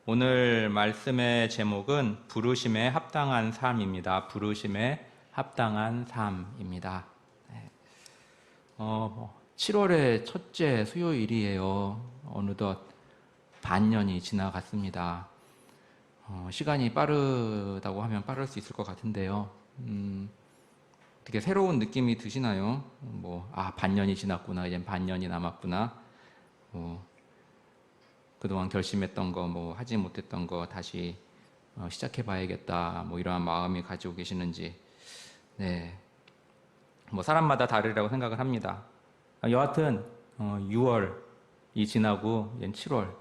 오늘 말씀의 제목은 부르심에 합당한 삶입니다. 부르심에 합당한 삶입니다. 7월의 첫째 수요일이에요. 어느덧 반년이 지나갔습니다. 시간이 빠르다고 하면 빠를 수 있을 것 같은데요. 되게 새로운 느낌이 드시나요? 반년이 지났구나, 이젠 반년이 남았구나. 그동안 결심했던 거, 하지 못했던 거 다시 시작해봐야겠다. 이러한 마음이 가지고 계시는지. 네. 사람마다 다르리라고 생각을 합니다. 여하튼 6월이 지나고 이제 7월,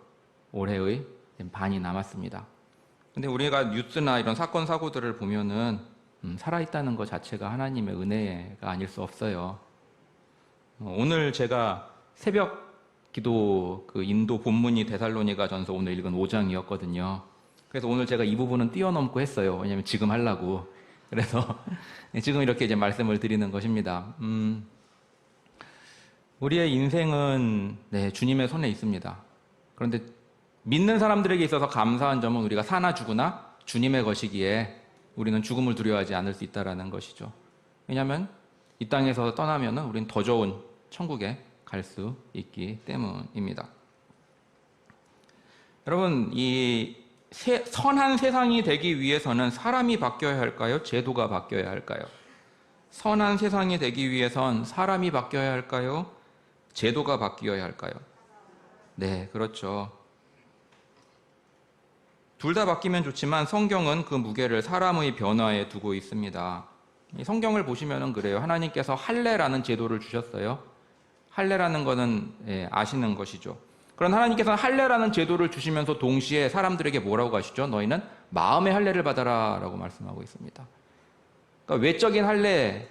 올해의 반이 남았습니다. 근데 우리가 뉴스나 이런 사건 사고들을 보면은 살아있다는 것 자체가 하나님의 은혜가 아닐 수 없어요. 오늘 제가 새벽 기도 인도 본문이 데살로니가 전서 오늘 읽은 5장이었거든요. 그래서 오늘 제가 이 부분은 뛰어넘고 했어요. 왜냐면 지금 하려고. 그래서 지금 이렇게 이제 말씀을 드리는 것입니다. 우리의 인생은 주님의 손에 있습니다. 그런데 믿는 사람들에게 있어서 감사한 점은 우리가 사나 죽으나 주님의 것이기에 우리는 죽음을 두려워하지 않을 수 있다는 것이죠. 왜냐하면 이 땅에서 떠나면 우리는 더 좋은 천국에 갈 수 있기 때문입니다. 여러분, 이 선한 세상이 되기 위해서는 사람이 바뀌어야 할까요? 제도가 바뀌어야 할까요? 선한 세상이 되기 위해선 사람이 바뀌어야 할까요? 제도가 바뀌어야 할까요? 네, 그렇죠. 둘 다 바뀌면 좋지만 성경은 그 무게를 사람의 변화에 두고 있습니다. 이 성경을 보시면 그래요. 하나님께서 할례라는 제도를 주셨어요. 할례라는 것은 아시는 것이죠. 그런 하나님께서는 할례라는 제도를 주시면서 동시에 사람들에게 뭐라고 하시죠? 너희는 마음의 할례를 받아라 라고 말씀하고 있습니다. 그러니까 외적인 할례,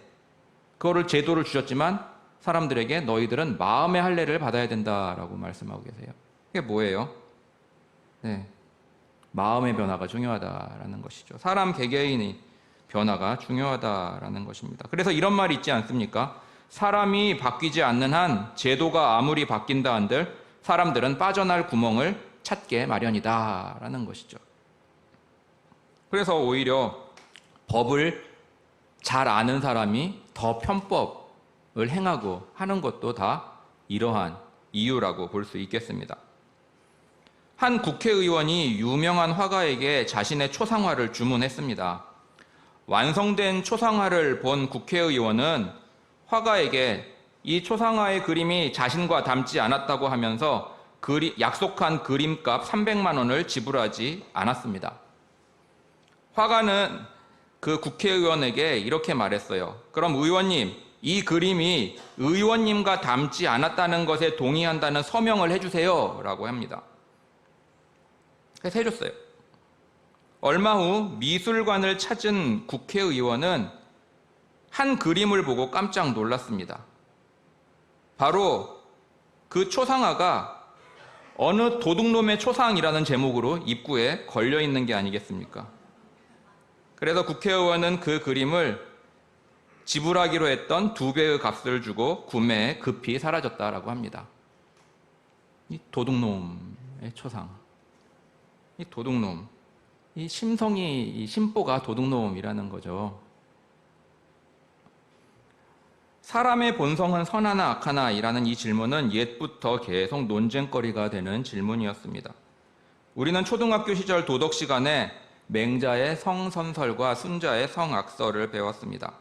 그거를 제도를 주셨지만 사람들에게 너희들은 마음의 할례를 받아야 된다라고 말씀하고 계세요. 그게 뭐예요? 마음의 변화가 중요하다라는 것이죠. 사람 개개인의 변화가 중요하다라는 것입니다. 그래서 이런 말이 있지 않습니까? 사람이 바뀌지 않는 한 제도가 아무리 바뀐다 한들 사람들은 빠져날 구멍을 찾게 마련이다 라는 것이죠. 그래서 오히려 법을 잘 아는 사람이 더 편법을 행하고 하는 것도 다 이러한 이유라고 볼 수 있겠습니다. 한 국회의원이 유명한 화가에게 자신의 초상화를 주문했습니다. 완성된 초상화를 본 국회의원은 화가에게 이 초상화의 그림이 자신과 닮지 않았다고 하면서 약속한 그림값 300만 원을 지불하지 않았습니다. 화가는 그 국회의원에게 이렇게 말했어요. 그럼 의원님, 이 그림이 의원님과 닮지 않았다는 것에 동의한다는 서명을 해주세요 라고 합니다. 그래서 해줬어요. 얼마 후 미술관을 찾은 국회의원은 한 그림을 보고 깜짝 놀랐습니다. 바로 그 초상화가 어느 도둑놈의 초상이라는 제목으로 입구에 걸려있는 게 아니겠습니까? 그래서 국회의원은 그 그림을 지불하기로 했던 2배의 값을 주고 구매에 급히 사라졌다라고 합니다. 이 도둑놈의 초상. 이 도둑놈. 이 심성이, 이 심보가 도둑놈이라는 거죠. 사람의 본성은 선하나 악하나 이라는 이 질문은 옛부터 계속 논쟁거리가 되는 질문이었습니다. 우리는 초등학교 시절 도덕 시간에 맹자의 성선설과 순자의 성악설을 배웠습니다.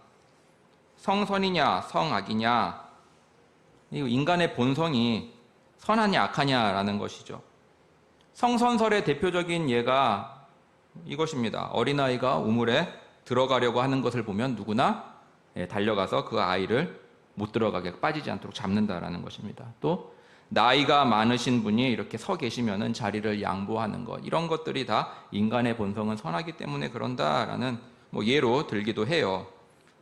성선이냐 성악이냐, 인간의 본성이 선하냐 악하냐라는 것이죠. 성선설의 대표적인 예가 이것입니다. 어린아이가 우물에 들어가려고 하는 것을 보면 누구나 달려가서 그 아이를 못 들어가게 빠지지 않도록 잡는다라는 것입니다. 또 나이가 많으신 분이 이렇게 서 계시면은 자리를 양보하는 것, 이런 것들이 다 인간의 본성은 선하기 때문에 그런다라는 예로 들기도 해요.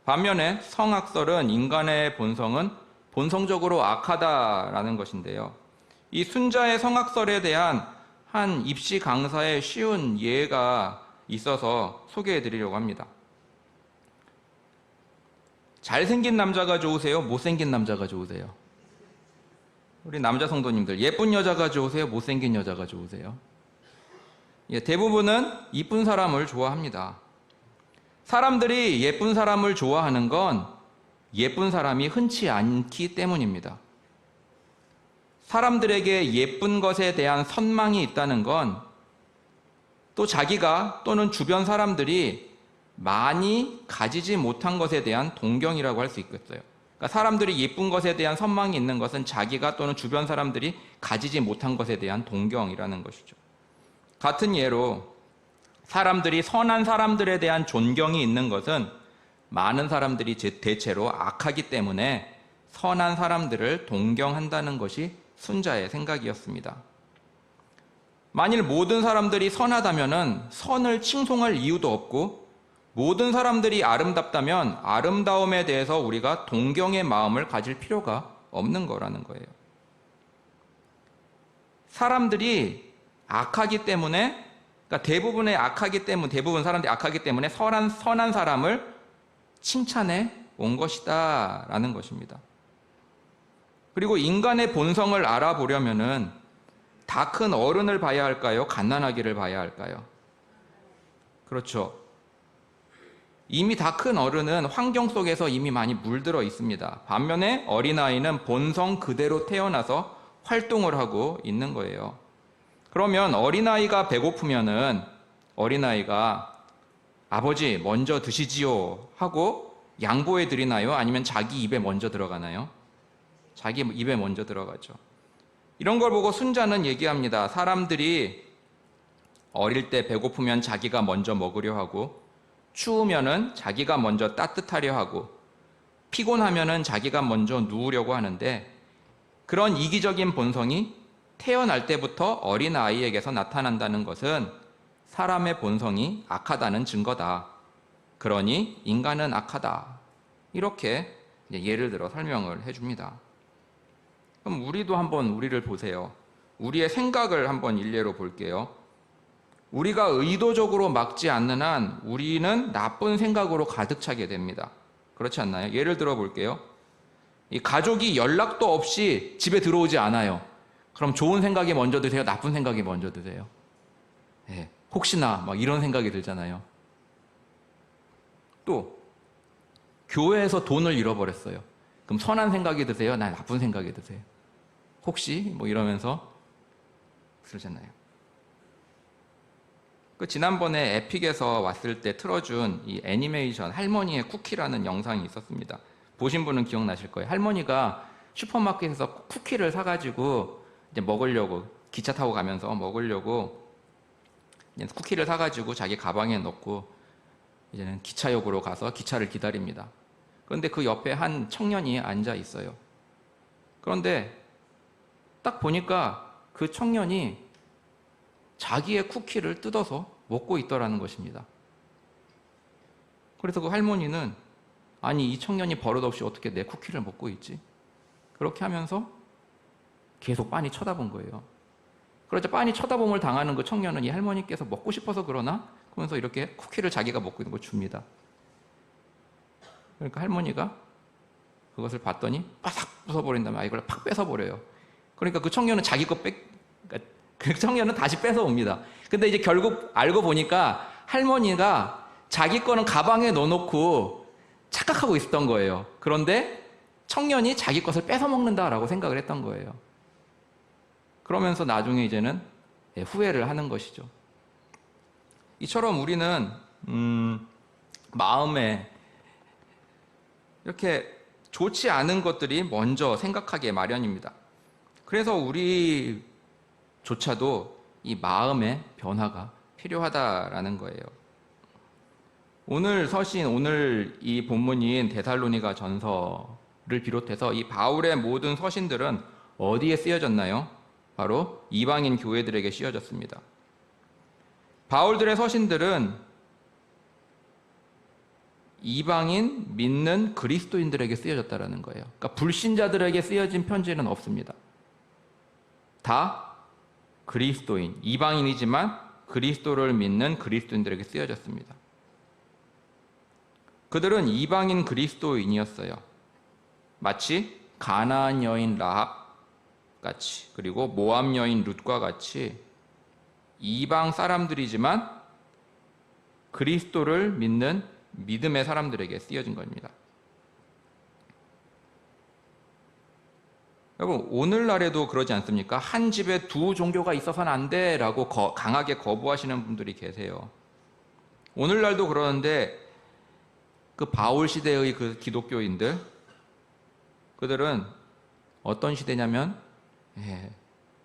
반면에 성악설은 인간의 본성은 본성적으로 악하다라는 것인데요. 이 순자의 성악설에 대한 한 입시 강사의 쉬운 예가 있어서 소개해 드리려고 합니다. 잘생긴 남자가 좋으세요? 못생긴 남자가 좋으세요? 우리 남자 성도님들, 예쁜 여자가 좋으세요? 못생긴 여자가 좋으세요? 대부분은 이쁜 사람을 좋아합니다. 사람들이 예쁜 사람을 좋아하는 건 예쁜 사람이 흔치 않기 때문입니다. 사람들에게 예쁜 것에 대한 선망이 있다는 건 또 자기가 또는 주변 사람들이 많이 가지지 못한 것에 대한 동경이라고 할 수 있겠어요. 그러니까 사람들이 예쁜 것에 대한 선망이 있는 것은 자기가 또는 주변 사람들이 가지지 못한 것에 대한 동경이라는 것이죠. 같은 예로 사람들이 선한 사람들에 대한 존경이 있는 것은 많은 사람들이 대체로 악하기 때문에 선한 사람들을 동경한다는 것이 순자의 생각이었습니다. 만일 모든 사람들이 선하다면 선을 칭송할 이유도 없고 모든 사람들이 아름답다면 아름다움에 대해서 우리가 동경의 마음을 가질 필요가 없는 거라는 거예요. 사람들이 악하기 때문에, 그러니까 대부분 사람들이 악하기 때문에 선한 사람을 칭찬해 온 것이다 라는 것입니다. 그리고 인간의 본성을 알아보려면은 다 큰 어른을 봐야 할까요? 갓난아기를 봐야 할까요? 그렇죠. 이미 다 큰 어른은 환경 속에서 이미 많이 물들어 있습니다. 반면에 어린아이는 본성 그대로 태어나서 활동을 하고 있는 거예요. 그러면 어린아이가 배고프면은 어린아이가 아버지 먼저 드시지요 하고 양보해 드리나요? 아니면 자기 입에 먼저 들어가나요? 자기 입에 먼저 들어가죠. 이런 걸 보고 순자는 얘기합니다. 사람들이 어릴 때 배고프면 자기가 먼저 먹으려 하고 추우면은 자기가 먼저 따뜻하려 하고 피곤하면은 자기가 먼저 누우려고 하는데 그런 이기적인 본성이 태어날 때부터 어린아이에게서 나타난다는 것은 사람의 본성이 악하다는 증거다. 그러니 인간은 악하다. 이렇게 예를 들어 설명을 해줍니다. 그럼 우리도 한번 우리를 보세요. 우리의 생각을 한번 일례로 볼게요. 우리가 의도적으로 막지 않는 한 우리는 나쁜 생각으로 가득 차게 됩니다. 그렇지 않나요? 예를 들어 볼게요. 이 가족이 연락도 없이 집에 들어오지 않아요. 그럼 좋은 생각이 먼저 드세요? 나쁜 생각이 먼저 드세요? 네, 혹시나 막 이런 생각이 들잖아요. 또 교회에서 돈을 잃어버렸어요. 그럼 선한 생각이 드세요? 나 나쁜 생각이 드세요? 혹시 뭐 이러면서 그러잖아요. 그 지난번에 에픽에서 왔을 때 틀어준 이 애니메이션 할머니의 쿠키라는 영상이 있었습니다. 보신 분은 기억나실 거예요. 할머니가 슈퍼마켓에서 쿠키를 사가지고 이제 먹으려고 기차 타고 가면서 먹으려고 쿠키를 사가지고 자기 가방에 넣고 이제는 기차역으로 가서 기차를 기다립니다. 그런데 그 옆에 한 청년이 앉아 있어요. 그런데 딱 보니까 그 청년이 자기의 쿠키를 뜯어서 먹고 있더라는 것입니다. 그래서 그 할머니는 아니 이 청년이 버릇없이 어떻게 내 쿠키를 먹고 있지? 그렇게 하면서 계속 빤히 쳐다본 거예요. 그러자 빤히 쳐다봄을 당하는 그 청년은 이 할머니께서 먹고 싶어서 그러나? 그러면서 이렇게 쿠키를 자기가 먹고 있는 걸 줍니다. 그러니까 할머니가 그것을 봤더니 바삭 부숴버린 다음에 이걸 팍 뺏어버려요. 그러니까 그 청년은 자기 거 그 청년은 다시 뺏어옵니다. 근데 이제 결국 알고 보니까 할머니가 자기 거는 가방에 넣어놓고 착각하고 있었던 거예요. 그런데 청년이 자기 것을 뺏어 먹는다라고 생각을 했던 거예요. 그러면서 나중에 이제는 후회를 하는 것이죠. 이처럼 우리는 마음에 이렇게 좋지 않은 것들이 먼저 생각하게 마련입니다. 그래서 우리조차도 이 마음의 변화가 필요하다라는 거예요. 오늘 서신, 오늘 이 본문인 데살로니가 전서를 비롯해서 이 바울의 모든 서신들은 어디에 쓰여졌나요? 바로 이방인 교회들에게 쓰여졌습니다. 바울들의 서신들은 이방인 믿는 그리스도인들에게 쓰여졌다는 거예요. 그러니까 불신자들에게 쓰여진 편지는 없습니다. 다 그리스도인, 이방인이지만 그리스도를 믿는 그리스도인들에게 쓰여졌습니다. 그들은 이방인 그리스도인이었어요. 마치 가나안 여인 라합 같이, 그리고 모압 여인 룻과 같이 이방 사람들이지만 그리스도를 믿는 믿음의 사람들에게 쓰여진 겁니다. 여러분, 오늘날에도 그러지 않습니까? 한 집에 두 종교가 있어서는 안 돼라고 강하게 거부하시는 분들이 계세요. 오늘날도 그러는데 그 바울 시대의 그 기독교인들, 그들은 어떤 시대냐면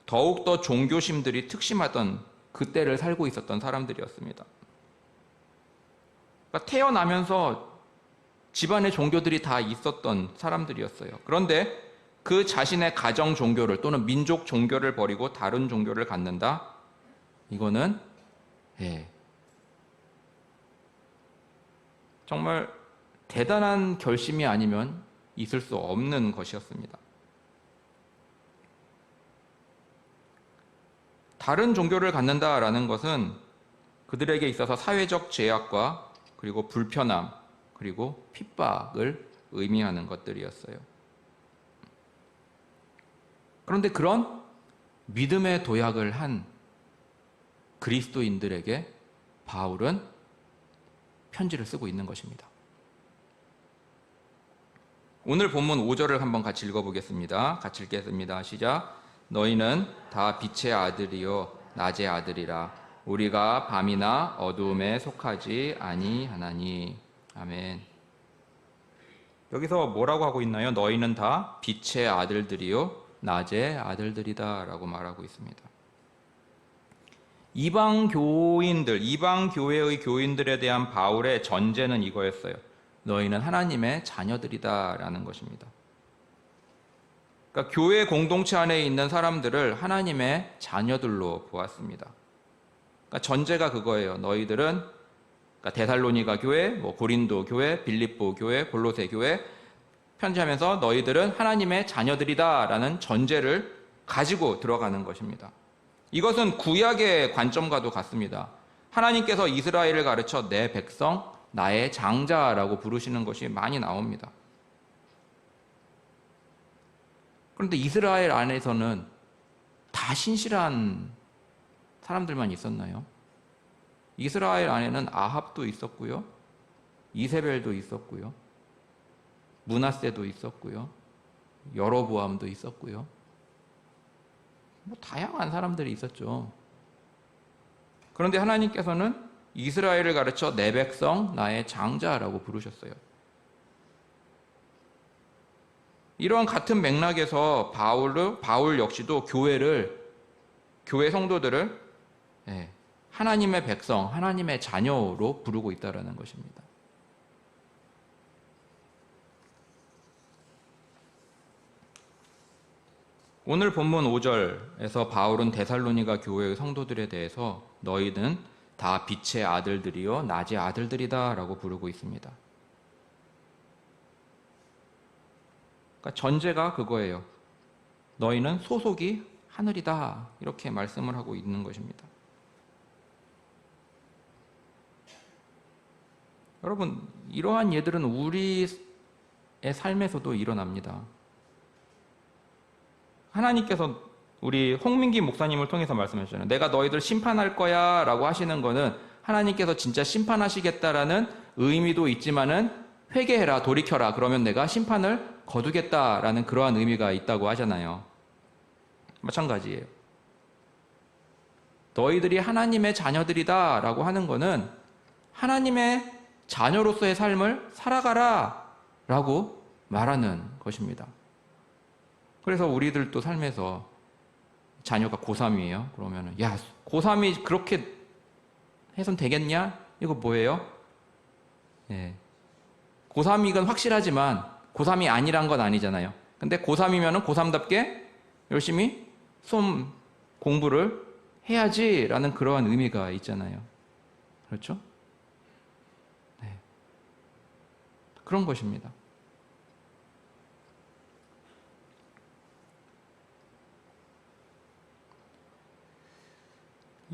더욱더 종교심들이 특심하던 그때를 살고 있었던 사람들이었습니다. 그러니까 태어나면서 집안의 종교들이 다 있었던 사람들이었어요. 그런데 그 자신의 가정 종교를 또는 민족 종교를 버리고 다른 종교를 갖는다? 이거는 정말 대단한 결심이 아니면 있을 수 없는 것이었습니다. 다른 종교를 갖는다라는 것은 그들에게 있어서 사회적 제약과 그리고 불편함 그리고 핍박을 의미하는 것들이었어요. 그런데 그런 믿음의 도약을 한 그리스도인들에게 바울은 편지를 쓰고 있는 것입니다. 오늘 본문 5절을 한번 같이 읽어보겠습니다. 같이 읽겠습니다. 시작. 너희는 다 빛의 아들이요 낮의 아들이라. 우리가 밤이나 어두움에 속하지 아니하나니. 아멘. 여기서 뭐라고 하고 있나요? 너희는 다 빛의 아들들이요 낮의 아들들이다 라고 말하고 있습니다. 이방 교인들, 이방 교회의 교인들에 대한 바울의 전제는 이거였어요. 너희는 하나님의 자녀들이다 라는 것입니다. 그러니까 교회 공동체 안에 있는 사람들을 하나님의 자녀들로 보았습니다. 그러니까 전제가 그거예요. 너희들은 그러니까 데살로니가 교회, 고린도 교회, 빌립보 교회, 골로새 교회 편지하면서 너희들은 하나님의 자녀들이다 라는 전제를 가지고 들어가는 것입니다. 이것은 구약의 관점과도 같습니다. 하나님께서 이스라엘을 가르쳐 내 백성, 나의 장자라고 부르시는 것이 많이 나옵니다. 그런데 이스라엘 안에서는 다 신실한 사람들만 있었나요? 이스라엘 안에는 아합도 있었고요. 이세벨도 있었고요. 므낫세도 있었고요. 여로보암도 있었고요. 다양한 사람들이 있었죠. 그런데 하나님께서는 이스라엘을 가르쳐 내 백성, 나의 장자라고 부르셨어요. 이러한 같은 맥락에서 바울 역시도 교회 성도들을 하나님의 백성, 하나님의 자녀로 부르고 있다는 것입니다. 오늘 본문 5절에서 바울은 데살로니가 교회의 성도들에 대해서 너희는 다 빛의 아들들이요 낮의 아들들이다 라고 부르고 있습니다. 그러니까 전제가 그거예요. 너희는 소속이 하늘이다 이렇게 말씀을 하고 있는 것입니다. 여러분, 이러한 예들은 우리의 삶에서도 일어납니다. 하나님께서 우리 홍민기 목사님을 통해서 말씀하셨잖아요. 내가 너희들 심판할 거야 라고 하시는 거는 하나님께서 진짜 심판하시겠다라는 의미도 있지만은 회개해라, 돌이켜라, 그러면 내가 심판을 거두겠다라는 그러한 의미가 있다고 하잖아요. 마찬가지예요. 너희들이 하나님의 자녀들이다 라고 하는 거는 하나님의 자녀로서의 삶을 살아가라 라고 말하는 것입니다. 그래서 우리들도 삶에서 자녀가 고3이에요. 그러면은 야, 고3이 그렇게 해선 되겠냐? 이거 뭐예요? 고3이건 확실하지만 고3이 아니란 건 아니잖아요. 근데 고3이면은 고3답게 열심히 수험 공부를 해야지라는 그러한 의미가 있잖아요. 그렇죠? 그런 것입니다.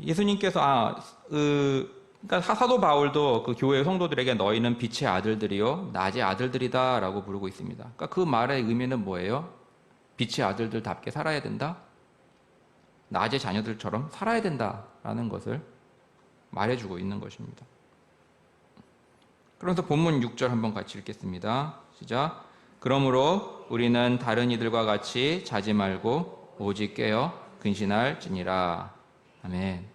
예수님께서 그러니까 사도 바울도 그 교회 성도들에게 너희는 빛의 아들들이요 낮의 아들들이다라고 부르고 있습니다. 그러니까 그 말의 의미는 뭐예요? 빛의 아들들답게 살아야 된다? 낮의 자녀들처럼 살아야 된다라는 것을 말해주고 있는 것입니다. 그래서 본문 6절 한번 같이 읽겠습니다. 시작. 그러므로 우리는 다른 이들과 같이 자지 말고 오직 깨어 근신할지니라. 아멘.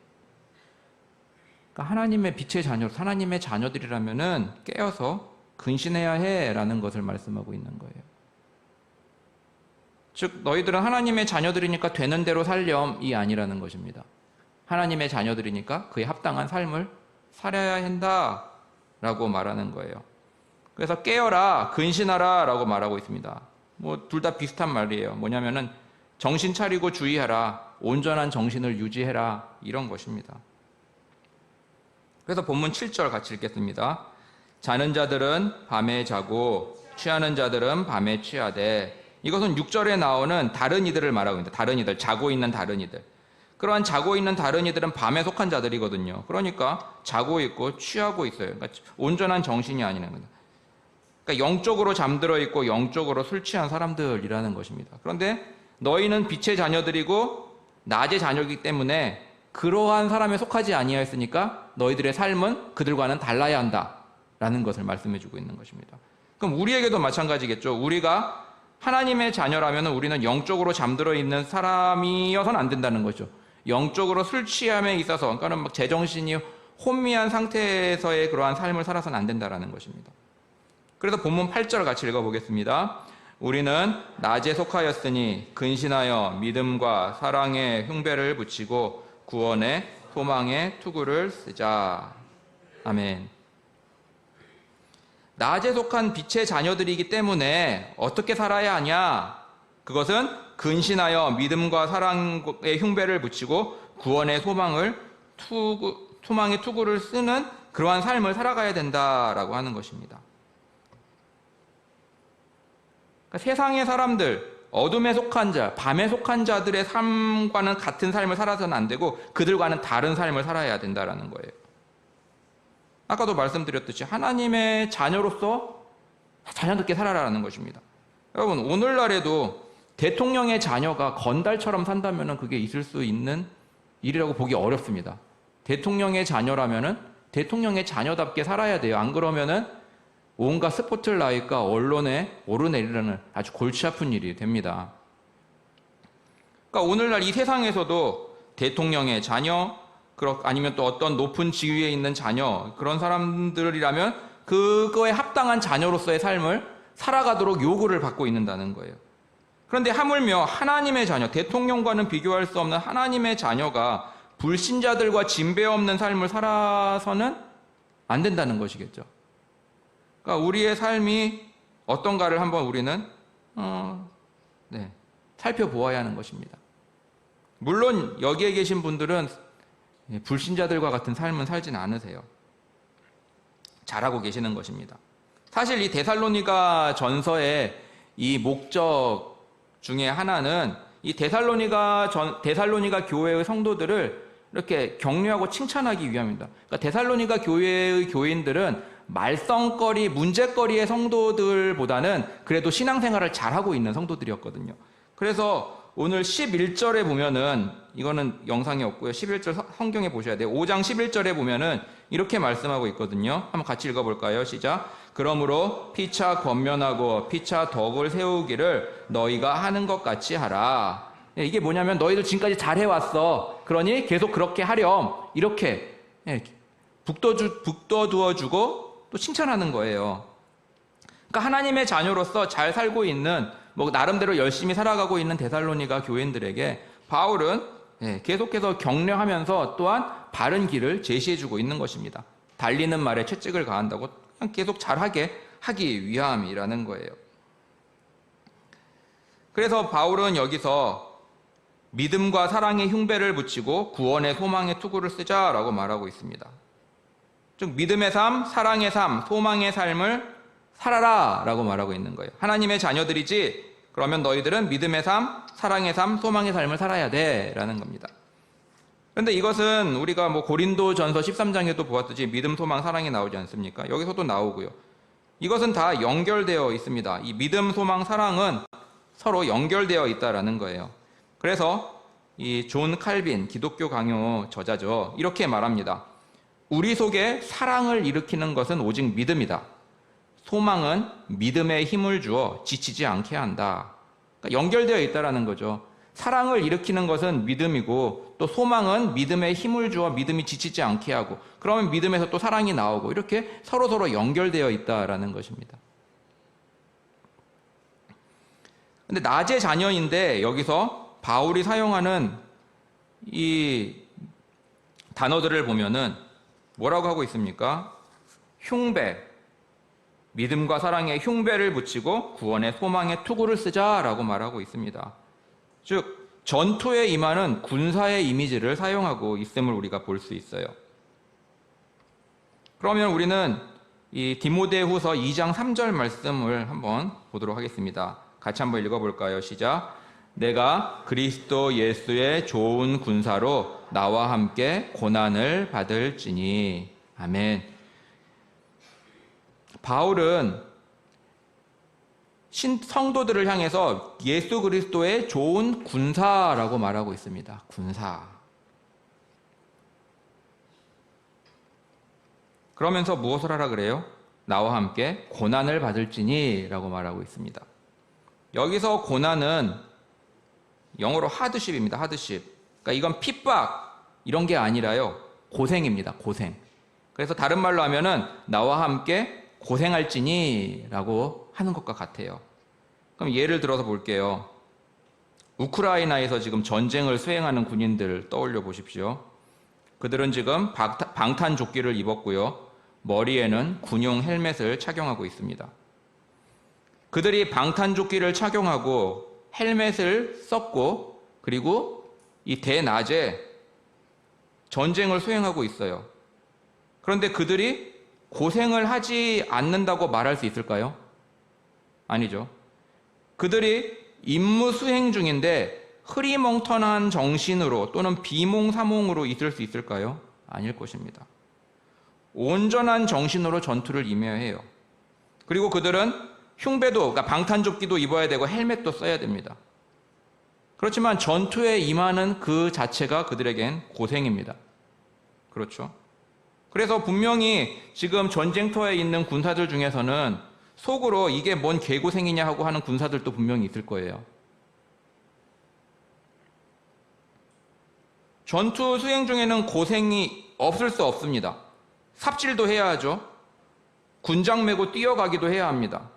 그러니까 하나님의 빛의 자녀, 하나님의 자녀들이라면은 깨어서 근신해야 해라는 것을 말씀하고 있는 거예요. 즉 너희들은 하나님의 자녀들이니까 되는 대로 살렴이 아니라는 것입니다. 하나님의 자녀들이니까 그에 합당한 삶을 살아야 한다라고 말하는 거예요. 그래서 깨어라, 근신하라 라고 말하고 있습니다. 뭐 둘 다 비슷한 말이에요. 뭐냐면은 정신 차리고 주의하라, 온전한 정신을 유지해라, 이런 것입니다. 그래서 본문 7절 같이 읽겠습니다. 자는 자들은 밤에 자고 취하는 자들은 밤에 취하되. 이것은 6절에 나오는 다른 이들을 말하고 있습니다. 다른 이들, 자고 있는 다른 이들. 그러한 자고 있는 다른 이들은 밤에 속한 자들이거든요. 그러니까 자고 있고 취하고 있어요. 그러니까 온전한 정신이 아니라는 겁니다. 그러니까 영적으로 잠들어 있고 영적으로 술 취한 사람들이라는 것입니다. 그런데 너희는 빛의 자녀들이고 낮의 자녀이기 때문에 그러한 사람에 속하지 아니하였으니까 너희들의 삶은 그들과는 달라야 한다라는 것을 말씀해주고 있는 것입니다. 그럼 우리에게도 마찬가지겠죠. 우리가 하나님의 자녀라면 우리는 영적으로 잠들어 있는 사람이어서는 안 된다는 거죠. 영적으로 술 취함에 있어서, 그러니까 막 제정신이 혼미한 상태에서의 그러한 삶을 살아서는 안 된다는 것입니다. 그래서 본문 8절 같이 읽어보겠습니다. 우리는 낮에 속하였으니 근신하여 믿음과 사랑의 흉배를 붙이고 구원의 소망의 투구를 쓰자. 아멘. 낮에 속한 빛의 자녀들이기 때문에 어떻게 살아야 하냐? 그것은 근신하여 믿음과 사랑의 흉배를 붙이고 구원의 소망의 투구를 쓰는 그러한 삶을 살아가야 된다라고 하는 것입니다. 그러니까 세상의 사람들, 어둠에 속한 자, 밤에 속한 자들의 삶과는 같은 삶을 살아서는 안 되고 그들과는 다른 삶을 살아야 된다라는 거예요. 아까도 말씀드렸듯이 하나님의 자녀로서 자녀답게 살아라는 것입니다. 여러분, 오늘날에도 대통령의 자녀가 건달처럼 산다면 그게 있을 수 있는 일이라고 보기 어렵습니다. 대통령의 자녀라면 대통령의 자녀답게 살아야 돼요. 안 그러면은 온갖 스포트라이트가 언론에 오르내리는 아주 골치 아픈 일이 됩니다. 그러니까 오늘날 이 세상에서도 대통령의 자녀, 아니면 또 어떤 높은 지위에 있는 자녀, 그런 사람들이라면 그거에 합당한 자녀로서의 삶을 살아가도록 요구를 받고 있는다는 거예요. 그런데 하물며 하나님의 자녀, 대통령과는 비교할 수 없는 하나님의 자녀가 불신자들과 진배 없는 삶을 살아서는 안 된다는 것이겠죠. 그러니까 우리의 삶이 어떤가를 한번 우리는 살펴보아야 하는 것입니다. 물론 여기에 계신 분들은 불신자들과 같은 삶은 살지는 않으세요. 잘하고 계시는 것입니다. 사실 이 데살로니가 전서의 이 목적 중에 하나는 이 데살로니가 교회의 성도들을 이렇게 격려하고 칭찬하기 위함입니다. 그러니까 데살로니가 교회의 교인들은 말썽거리, 문제거리의 성도들보다는 그래도 신앙생활을 잘하고 있는 성도들이었거든요. 그래서 오늘 11절에 보면은, 이거는 영상이 없고요. 11절 성경에 보셔야 돼요. 5장 11절에 보면은 이렇게 말씀하고 있거든요. 한번 같이 읽어볼까요? 시작. 그러므로 피차 권면하고 피차 덕을 세우기를 너희가 하는 것 같이 하라. 이게 뭐냐면 너희들 지금까지 잘해왔어. 그러니 계속 그렇게 하렴. 이렇게 북돋워주고 또 칭찬하는 거예요. 그러니까 하나님의 자녀로서 잘 살고 있는, 나름대로 열심히 살아가고 있는 데살로니가 교인들에게 바울은 계속해서 격려하면서 또한 바른 길을 제시해주고 있는 것입니다. 달리는 말에 채찍을 가한다고 그냥 계속 잘하게 하기 위함이라는 거예요. 그래서 바울은 여기서 믿음과 사랑의 흉배를 붙이고 구원의 소망의 투구를 쓰자라고 말하고 있습니다. 즉 믿음의 삶, 사랑의 삶, 소망의 삶을 살아라 라고 말하고 있는 거예요. 하나님의 자녀들이지 그러면 너희들은 믿음의 삶, 사랑의 삶, 소망의 삶을 살아야 돼 라는 겁니다. 그런데 이것은 우리가 고린도전서 13장에도 보았듯이 믿음, 소망, 사랑이 나오지 않습니까? 여기서도 나오고요. 이것은 다 연결되어 있습니다. 이 믿음, 소망, 사랑은 서로 연결되어 있다라는 거예요. 그래서 이 존 칼빈 기독교 강요 저자죠. 이렇게 말합니다. 우리 속에 사랑을 일으키는 것은 오직 믿음이다. 소망은 믿음에 힘을 주어 지치지 않게 한다. 그러니까 연결되어 있다라는 거죠. 사랑을 일으키는 것은 믿음이고 또 소망은 믿음에 힘을 주어 믿음이 지치지 않게 하고 그러면 믿음에서 또 사랑이 나오고 이렇게 서로서로 연결되어 있다라는 것입니다. 근데 낮의 자녀인데 여기서 바울이 사용하는 이 단어들을 보면은 뭐라고 하고 있습니까? 흉배, 믿음과 사랑에 흉배를 붙이고 구원의 소망의 투구를 쓰자라고 말하고 있습니다. 즉 전투에 임하는 군사의 이미지를 사용하고 있음을 우리가 볼 수 있어요. 그러면 우리는 이 디모데후서 2장 3절 말씀을 한번 보도록 하겠습니다. 같이 한번 읽어볼까요? 시작. 내가 그리스도 예수의 좋은 군사로 나와 함께 고난을 받을지니. 아멘. 바울은 성도들을 향해서 예수 그리스도의 좋은 군사라고 말하고 있습니다. 군사. 그러면서 무엇을 하라 그래요? 나와 함께 고난을 받을지니 라고 말하고 있습니다. 여기서 고난은 영어로 하드십입니다. 하드십. 그러니까 이건 핍박 이런 게 아니라요. 고생입니다. 고생. 그래서 다른 말로 하면은 나와 함께 고생할지니 라고 하는 것과 같아요. 그럼 예를 들어서 볼게요. 우크라이나에서 지금 전쟁을 수행하는 군인들 떠올려 보십시오. 그들은 지금 방탄조끼를 입었고요. 머리에는 군용 헬멧을 착용하고 있습니다. 그들이 방탄조끼를 착용하고 헬멧을 썼고 그리고 이 대낮에 전쟁을 수행하고 있어요. 그런데 그들이 고생을 하지 않는다고 말할 수 있을까요? 아니죠. 그들이 임무 수행 중인데 흐리멍텅한 정신으로 또는 비몽사몽으로 있을 수 있을까요? 아닐 것입니다. 온전한 정신으로 전투를 임해야 해요. 그리고 그들은 흉배도, 그러니까 방탄조끼도 입어야 되고 헬멧도 써야 됩니다. 그렇지만 전투에 임하는 그 자체가 그들에겐 고생입니다. 그렇죠? 그래서 분명히 지금 전쟁터에 있는 군사들 중에서는 속으로 이게 뭔 개고생이냐 하고 하는 군사들도 분명히 있을 거예요. 전투 수행 중에는 고생이 없을 수 없습니다. 삽질도 해야 하죠. 군장 메고 뛰어가기도 해야 합니다.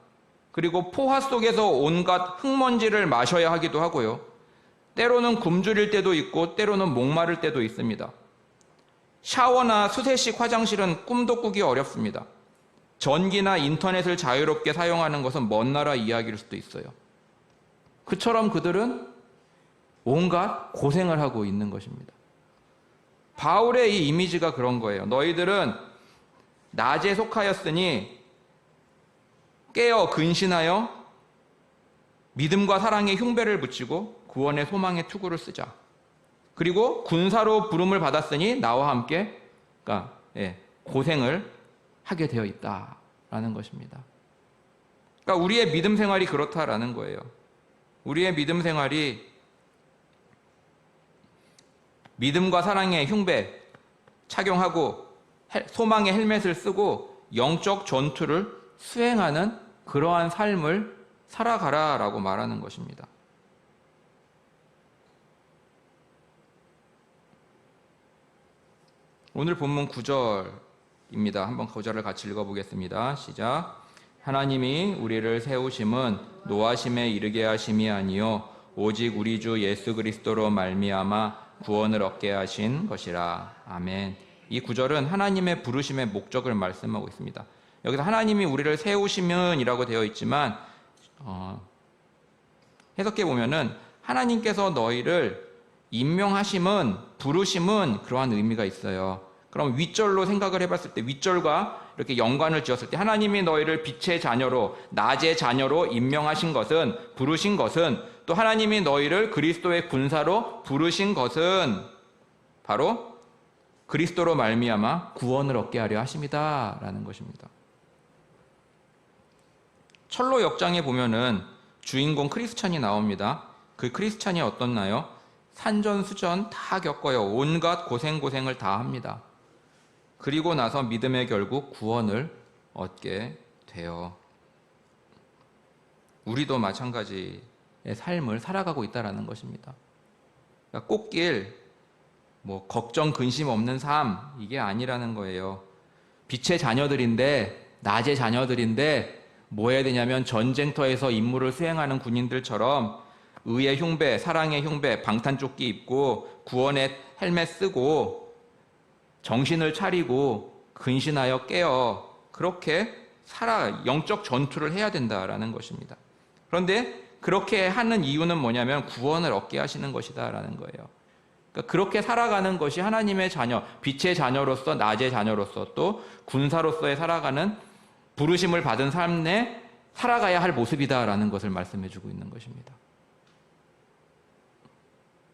그리고 포화 속에서 온갖 흙먼지를 마셔야 하기도 하고요. 때로는 굶주릴 때도 있고 때로는 목마를 때도 있습니다. 샤워나 수세식 화장실은 꿈도 꾸기 어렵습니다. 전기나 인터넷을 자유롭게 사용하는 것은 먼 나라 이야기일 수도 있어요. 그처럼 그들은 온갖 고생을 하고 있는 것입니다. 바울의 이 이미지가 그런 거예요. 너희들은 낮에 속하였으니 깨어 근신하여 믿음과 사랑의 흉배를 붙이고 구원의 소망의 투구를 쓰자. 그리고 군사로 부름을 받았으니 나와 함께 그러니까 고생을 하게 되어 있다라는 것입니다. 그러니까 우리의 믿음 생활이 그렇다라는 거예요. 우리의 믿음 생활이 믿음과 사랑의 흉배 착용하고 소망의 헬멧을 쓰고 영적 전투를 수행하는 그러한 삶을 살아가라라고 말하는 것입니다. 오늘 본문 9절입니다. 한번 9절을 같이 읽어보겠습니다. 시작. 하나님이 우리를 세우심은 노하심에 이르게 하심이 아니요 오직 우리 주 예수 그리스도로 말미암아 구원을 얻게 하신 것이라. 아멘. 이 9절은 하나님의 부르심의 목적을 말씀하고 있습니다. 여기서 하나님이 우리를 세우시면 이라고 되어 있지만 해석해 보면은 하나님께서 너희를 임명하심은 부르심은 그러한 의미가 있어요. 그럼 윗절로 생각을 해봤을 때 윗절과 이렇게 연관을 지었을 때 하나님이 너희를 빛의 자녀로 낮의 자녀로 임명하신 것은 부르신 것은 또 하나님이 너희를 그리스도의 군사로 부르신 것은 바로 그리스도로 말미암아 구원을 얻게 하려 하심이다 라는 것입니다. 철로 역장에 보면은 주인공 크리스찬이 나옵니다. 그 크리스찬이 어떻나요? 산전수전 다 겪어요. 온갖 고생을 다 합니다. 그리고 나서 믿음의 결국 구원을 얻게 돼요. 우리도 마찬가지의 삶을 살아가고 있다는 것입니다. 그러니까 꽃길, 걱정, 근심 없는 삶, 이게 아니라는 거예요. 빛의 자녀들인데, 낮의 자녀들인데, 뭐 해야 되냐면 전쟁터에서 임무를 수행하는 군인들처럼 의의 흉배, 사랑의 흉배, 방탄조끼 입고 구원의 헬멧 쓰고 정신을 차리고 근신하여 깨어 그렇게 영적 전투를 해야 된다라는 것입니다. 그런데 그렇게 하는 이유는 뭐냐면 구원을 얻게 하시는 것이다라는 거예요. 그러니까 그렇게 살아가는 것이 하나님의 자녀, 빛의 자녀로서, 낮의 자녀로서, 또 군사로서의 살아가는 부르심을 받은 삶에 살아가야 할 모습이다라는 것을 말씀해주고 있는 것입니다.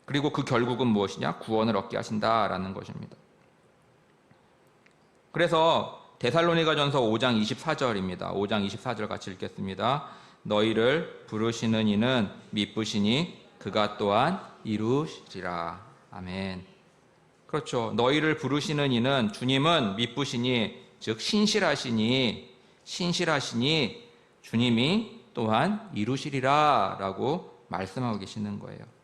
그리고 그 결국은 무엇이냐? 구원을 얻게 하신다라는 것입니다. 그래서 데살로니가전서 5장 24절입니다. 5장 24절 같이 읽겠습니다. 너희를 부르시는 이는 미쁘시니 그가 또한 이루시리라. 아멘. 그렇죠. 너희를 부르시는 이는, 주님은 미쁘시니, 즉 신실하시니 주님이 또한 이루시리라 라고 말씀하고 계시는 거예요.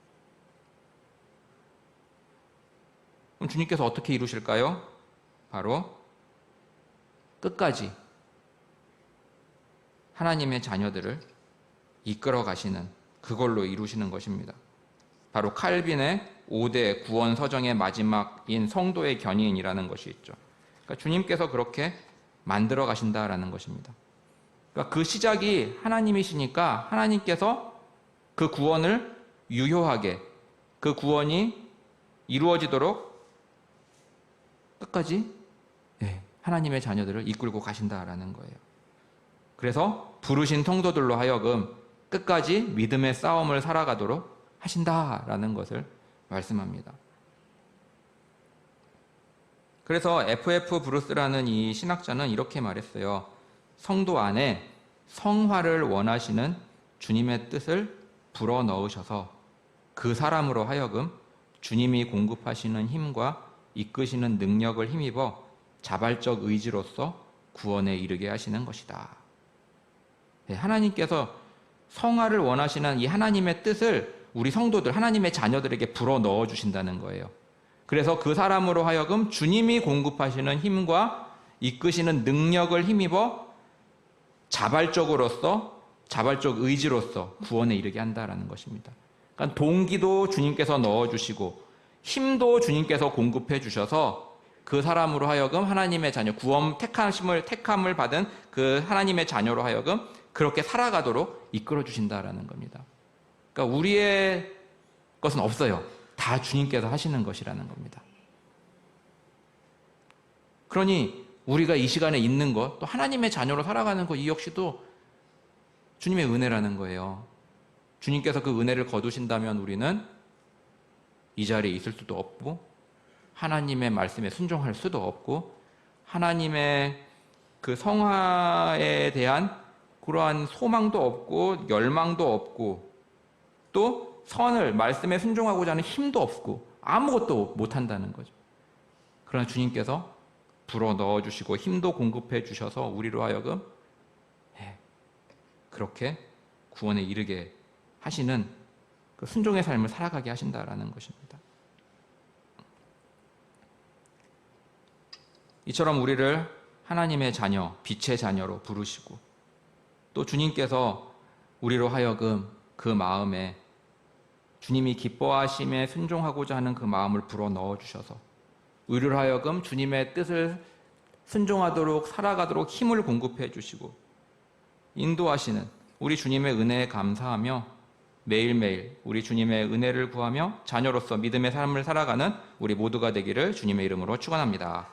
그럼 주님께서 어떻게 이루실까요? 바로 끝까지 하나님의 자녀들을 이끌어 가시는, 그걸로 이루시는 것입니다. 바로 칼빈의 5대 구원 서정의 마지막인 성도의 견인이라는 것이 있죠. 그러니까 주님께서 그렇게 만들어 가신다라는 것입니다. 그러니까 그 시작이 하나님이시니까 하나님께서 그 구원을 유효하게, 그 구원이 이루어지도록 끝까지 하나님의 자녀들을 이끌고 가신다라는 거예요. 그래서 부르신 성도들로 하여금 끝까지 믿음의 싸움을 살아가도록 하신다라는 것을 말씀합니다. 그래서 F.F. 브루스라는 이 신학자는 이렇게 말했어요. 성도 안에 성화를 원하시는 주님의 뜻을 불어넣으셔서 그 사람으로 하여금 주님이 공급하시는 힘과 이끄시는 능력을 힘입어 자발적 의지로서 구원에 이르게 하시는 것이다. 하나님께서 성화를 원하시는 이 하나님의 뜻을 우리 성도들, 하나님의 자녀들에게 불어넣어 주신다는 거예요. 그래서 그 사람으로 하여금 주님이 공급하시는 힘과 이끄시는 능력을 힘입어 자발적 의지로서 구원에 이르게 한다라는 것입니다. 그러니까 동기도 주님께서 넣어주시고 힘도 주님께서 공급해 주셔서 그 사람으로 하여금 하나님의 자녀, 구원 택함을 받은 그 하나님의 자녀로 하여금 그렇게 살아가도록 이끌어 주신다라는 겁니다. 그러니까 우리의 것은 없어요. 다 주님께서 하시는 것이라는 겁니다. 그러니 우리가 이 시간에 있는 것, 또 하나님의 자녀로 살아가는 것, 이 역시도 주님의 은혜라는 거예요. 주님께서 그 은혜를 거두신다면 우리는 이 자리에 있을 수도 없고, 하나님의 말씀에 순종할 수도 없고, 하나님의 그 성화에 대한 그러한 소망도 없고 열망도 없고, 또 선을 말씀에 순종하고자 하는 힘도 없고 아무것도 못한다는 거죠. 그러나 주님께서 불어 넣어주시고 힘도 공급해 주셔서 우리로 하여금 그렇게 구원에 이르게 하시는 그 순종의 삶을 살아가게 하신다라는 것입니다. 이처럼 우리를 하나님의 자녀, 빛의 자녀로 부르시고, 또 주님께서 우리로 하여금 그 마음에 주님이 기뻐하심에 순종하고자 하는 그 마음을 불어넣어 주셔서 우리로 하여금 주님의 뜻을 순종하도록 살아가도록 힘을 공급해 주시고 인도하시는 우리 주님의 은혜에 감사하며 매일매일 우리 주님의 은혜를 구하며 자녀로서 믿음의 삶을 살아가는 우리 모두가 되기를 주님의 이름으로 축원합니다.